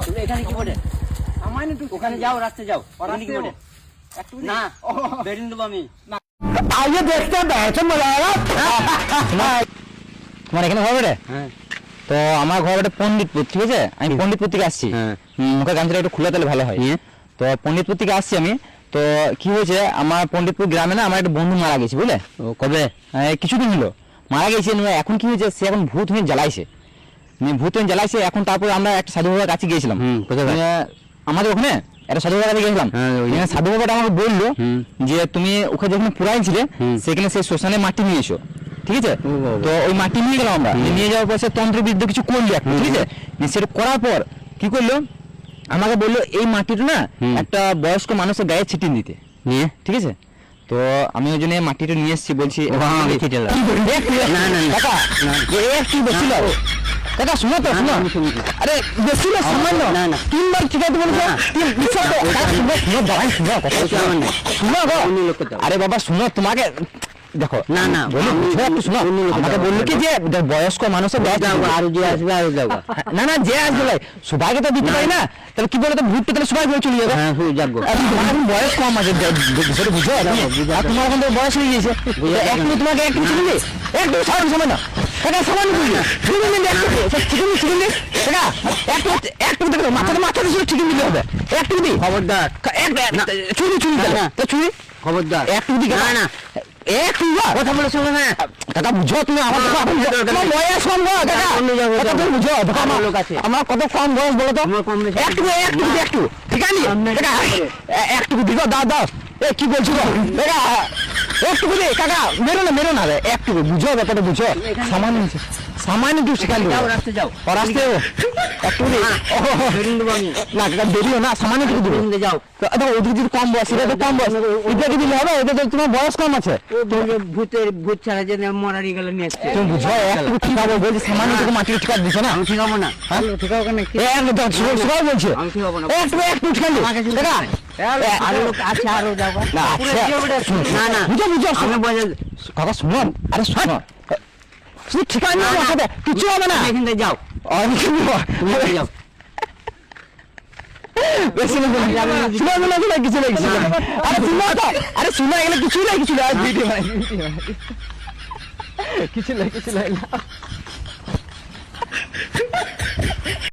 তুমি এখানে কি করে সামান্য একটু ওখানে যাও রাস্তা যাও ওখানে কি করে একটু না বেরিয়ে দেবো আমি আইয়ে দেখতে বেড়েছে মজা তোমার এখানে ঘর বেড়ে? হ্যাঁ তো আমার ঘর বেড়ে পণ্ডিতপুর, ঠিক আছে? আমি পণ্ডিতপুর থেকে আসছি। মুখের গামছাটা একটু খুলে তাহলে ভালো হয়। তো পণ্ডিতপুর থেকে আসছি আমি। তো কি হয়েছে, আমার পণ্ডিতপুর গ্রামে না আমার একটা বন্ধু মারা গেছে, বুঝলে? কবে কিছুদিন হলো মারা গেছে। এখন কি হয়েছে, সে এখন ভূত হয়ে জ্বালাইছে, ভূত হয়ে জ্বালাইছে। এখন তারপরে আমরা একটা সাধু বাবার কাছে গিয়েছিলাম, আমাদের ওখানে একটা সাধু বাবার কাছে গিয়েছিলাম। সাধু বাবাটা আমাকে বললো যে তুমি ওখানে যখন পুরাই ছিলে সেখানে সেই শ্মশানে মাটি নিয়েছো, ঠিক আছে? তো ওই মাটি নিয়ে গেলাম আমরা, নিয়ে যাওয়ার পর সে তন্ত্রবিদ্য কিছু করলো একটা, ঠিক আছে? সেটা করার পর কি করলো, আমাকে বললো এই মাটিটা না একটা বয়স্ক মানুষের গায়ে ছিটিয়ে দিতে, নিয়ে, ঠিক আছে? তো আমি ওই জন্য মাটিটা নিয়ে এসেছি, বলছি কাকা শুনো তো, শুনো, আরে বেশি না সামান্য, তিনবার ঠিক আছে বলছো, শুনো আরে বাবা শুনো, তোমাকে দেখো না না শুনো, আমাকে বললো কি যে বয়স্ক মানুষের আরো যে আসবে আরো যাবো না না যে আসবে সবাইকে তো দিতে পারি না, তাহলে কি বলতো ভূতটা তাহলে সবাই বলে চলে যাবে। এখন বয়স কম আছে সেটা বুঝো, আর তোমার এখন তো বয়স হয়ে গিয়েছে, একটু তোমাকে একটু চিকেন দিই, একটু সামান্য সময় না এটা সামান্য চিকেন দিন, চিকেন দিই এটা একটু দেখো মাথাতে শুধু চিকেন দিতে হবে, একটু দিই খবরদার, চুরি চুরি খবরদার একটু দিই না না একটু কথা বলে শোনো না দাদা, বুঝো তুমি আমার বয়স কম গো দাদা, তুমি বুঝো আমার কত কম বয়স বলো তো, একটু ঠিক আছে একটু দিও, দাও এ কি বলছো একটু দিই কাকা, মেরো না রে, একটু বুঝো ব্যাপারটা বুঝো, সামান্য একটু শেখালি রাস্তা যাও রাস্তে একটু না কাকা বেরিও না, সামান্য একটু দিবে যাও। ওদের যদি কম বয়স, এটা তো কম বয়স, ওইটাকে দিলে হবে, ওটা তো তোমার বয়স কম আছে, ভূত ছাড়া যে মরারি গেলে নিয়ে এসছে তুমি বুঝো একটু ঠিক হবে, বলছি সামান্য একটু মাটির ঠিক দিছো না, আমি ঠিক হবো না ঠিক হবো না সবাই বলছে আমি ঠিক হবো না একটু খেলি কাকা আরো লোক আছে আরো যাও না না বুঝো আমি বলে কাকা শুনো, আরে শুনো শুধু ঠিকানা কিছু হবে না, এখান থেকে যাও তুমি যাও আরে শুনো এগুলো কিছু নাই, কিছু